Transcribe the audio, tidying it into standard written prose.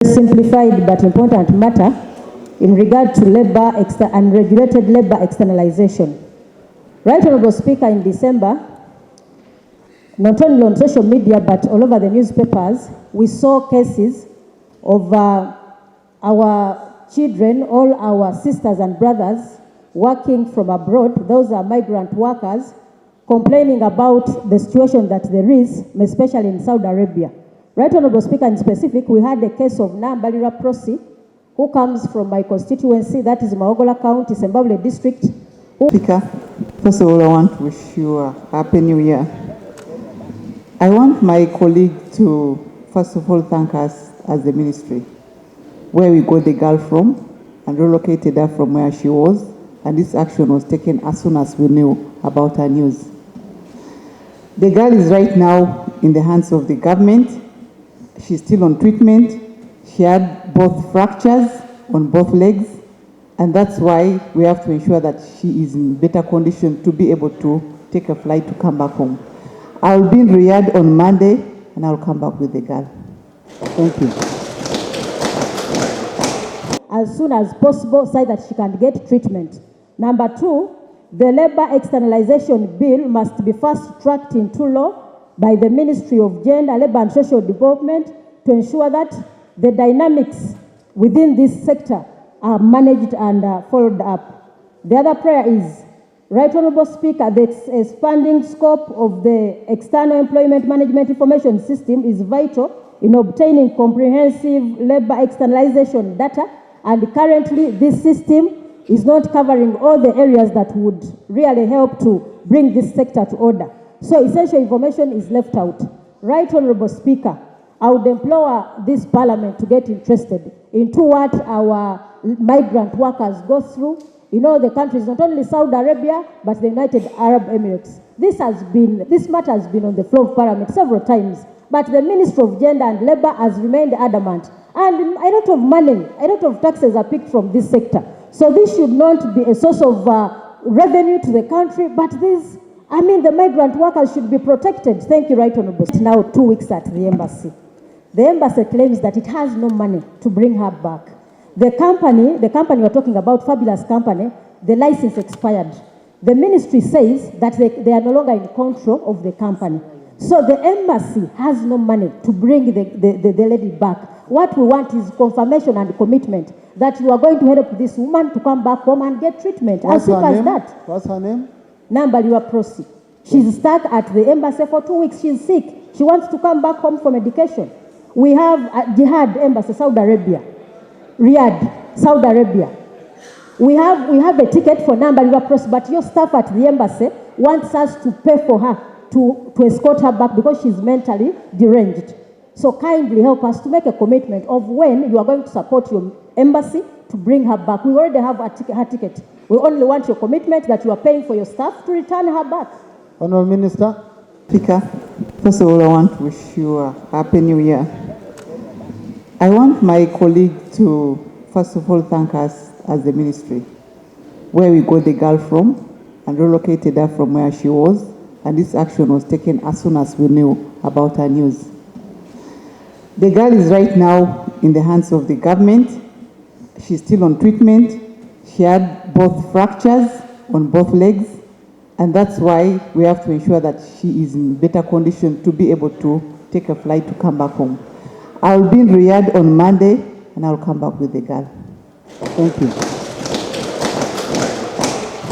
Simplified but important matter in regard to unregulated labor externalization. Right, Honorable Speaker, in December, not only on social media but all over the newspapers, we saw cases of our children, all our sisters and brothers working from abroad, those are migrant workers, complaining about the situation that there is, especially in Saudi Arabia. Right, Honorable Speaker, in specific, we had a case of Nambalirwa Prossy, who comes from my constituency, that is Maogola County, Zimbabwe District. Speaker, first of all, I want to wish you a happy new year. I want my colleague to, first of all, thank us as the ministry, where we got the girl from and relocated her from where she was, and this action was taken as soon as we knew about her news. The girl is right now in the hands of the government. She's still on treatment. She had both fractures on both legs, and that's why we have to ensure that she is in better condition to be able to take a flight to come back home. I'll be in Riyadh on Monday, and I'll come back with the girl. Thank you. As soon as possible, so that she can get treatment. Number two, the labor externalization bill must be fast-tracked into law by the Ministry of Gender, Labour and Social Development to ensure that the dynamics within this sector are managed and followed up. The other prayer is, Right Honourable Speaker, the expanding scope of the External Employment Management Information System is vital in obtaining comprehensive labour externalization data, and currently this system is not covering all the areas that would really help to bring this sector to order. So essential information is left out. Right Honourable Speaker, I would implore this Parliament to get interested into what our migrant workers go through in all the countries, not only Saudi Arabia, but the United Arab Emirates. This matter has been on the floor of Parliament several times, but the Minister of Gender and Labour has remained adamant. And a lot of money, a lot of taxes are picked from this sector. So this should not be a source of revenue to the country, but the migrant workers should be protected. Thank you, Right Honourable. Now 2 weeks at the embassy. The embassy claims that it has no money to bring her back. The company we're talking about, Fabulous Company, the license expired. The ministry says that they are no longer in control of the company. So the embassy has no money to bring the lady back. What we want is confirmation and commitment that you are going to help this woman to come back home and get treatment. As simple as that. What's her name? Nambalirwa Prossy. She's stuck at the embassy for 2 weeks. She's sick. She wants to come back home for medication. We have Jihad Embassy, Saudi Arabia. Riyadh, Saudi Arabia. We have a ticket for Nambalirwa Prossy, but your staff at the embassy wants us to pay for her to escort her back because she's mentally deranged. So kindly help us to make a commitment of when you are going to support your embassy to bring her back. We already have her ticket. We only want your commitment that you are paying for your staff to return her back. Honourable Minister. Speaker, first of all, I want to wish you a happy new year. I want my colleague to, first of all, thank us as the ministry, where we got the girl from and relocated her from where she was, and this action was taken as soon as we knew about her news. The girl is right now in the hands of the government. She's still on treatment. She had both fractures on both legs, and that's why we have to ensure that she is in better condition to be able to take a flight to come back home. I'll be in Riyadh on Monday, and I'll come back with the girl. Thank you.